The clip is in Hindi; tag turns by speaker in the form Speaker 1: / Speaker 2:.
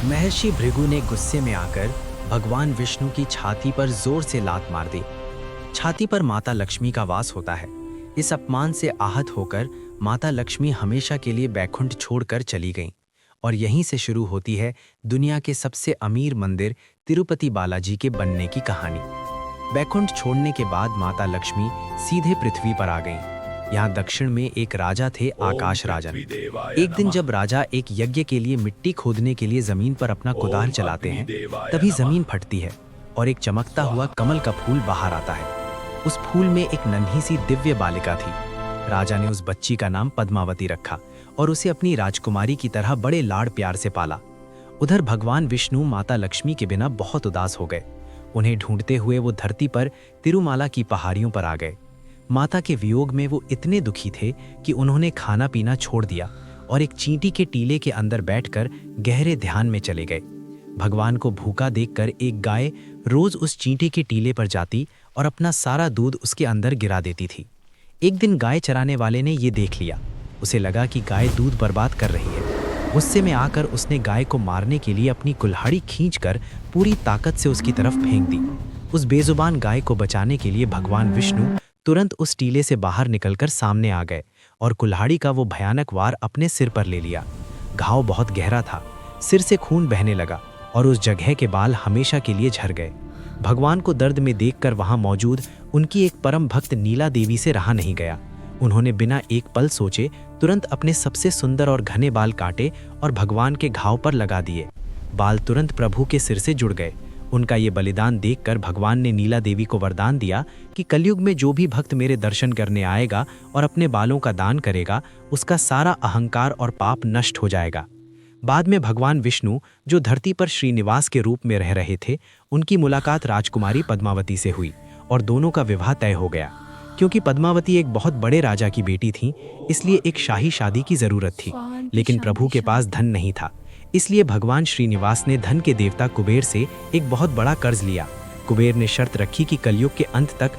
Speaker 1: महर्षि भृगु ने गुस्से में आकर भगवान विष्णु की छाती पर जोर से लात मार दी। छाती पर माता लक्ष्मी का वास होता है। इस अपमान से आहत होकर माता लक्ष्मी हमेशा के लिए बैकुंठ छोड़कर चली गईं और यहीं से शुरू होती है दुनिया के सबसे अमीर मंदिर तिरुपति बालाजी के बनने की कहानी। बैकुंठ छोड़ने के बाद माता लक्ष्मी सीधे पृथ्वी पर आ गईं। यहाँ दक्षिण में एक राजा थे, आकाश राजन। एक दिन जब राजा एक यज्ञ के लिए मिट्टी खोदने के लिए जमीन पर अपना कुदाल चलाते हैं, तभी जमीन फटती है और एक चमकता हुआ कमल का फूल बाहर आता है। उस फूल में एक नन्ही सी दिव्य बालिका थी। राजा ने उस बच्ची का नाम पद्मावती रखा और उसे अपनी राजकुमारी की तरह बड़े लाड़ प्यार से पाला। उधर भगवान विष्णु माता लक्ष्मी के बिना बहुत उदास हो गए। उन्हें ढूंढते हुए वो धरती पर तिरुमाला की पहाड़ियों पर आ गए। माता के वियोग में वो इतने दुखी थे कि उन्होंने खाना पीना छोड़ दिया और एक चींटी के टीले के अंदर बैठकर गहरे ध्यान में चले गए। भगवान को भूखा देखकर एक गाय रोज उस चींटी के टीले पर जाती और अपना सारा दूध उसके अंदर गिरा देती थी। एक दिन गाय चराने वाले ने ये देख लिया। उसे लगा कि गाय दूध बर्बाद कर रही है। गुस्से में आकर उसने गाय को मारने के लिए अपनी कुल्हाड़ी खींचकर पूरी ताकत से उसकी तरफ फेंक दी। उस बेजुबान गाय को बचाने के लिए भगवान विष्णु तुरंत उस टीले से बाहर निकलकर सामने आ गए और कुल्हाड़ी का वो भयानक वार अपने सिर पर ले लिया। घाव बहुत गहरा था, सिर से खून बहने लगा और उस जगह के बाल हमेशा के लिए झड़ गए। भगवान को दर्द में देखकर वहां मौजूद उनकी एक परम भक्त नीला देवी से रहा नहीं गया। उन्होंने बिना एक पल सोचे तुरंत अपने सबसे सुंदर और घने बाल काटे और भगवान के घाव पर लगा दिए। बाल तुरंत प्रभु के सिर से जुड़ गए। उनका ये बलिदान देखकर भगवान ने नीला देवी को वरदान दिया कि कलयुग में जो भी भक्त मेरे दर्शन करने आएगा और अपने बालों का दान करेगा, उसका सारा अहंकार और पाप नष्ट हो जाएगा। बाद में भगवान विष्णु, जो धरती पर श्रीनिवास के रूप में रह रहे थे, उनकी मुलाकात राजकुमारी पद्मावती से हुई और दोनों का विवाह तय हो गया। क्योंकि पद्मावती एक बहुत बड़े राजा की बेटी थी, इसलिए एक शाही शादी की जरूरत थी, लेकिन प्रभु के पास धन नहीं था। इसलिए भगवान श्रीनिवास ने धन के देवता कुबेर से एक बहुत बड़ा कर्ज लिया। कुबेर ने शर्त रखी कि कलयुग के अंत तक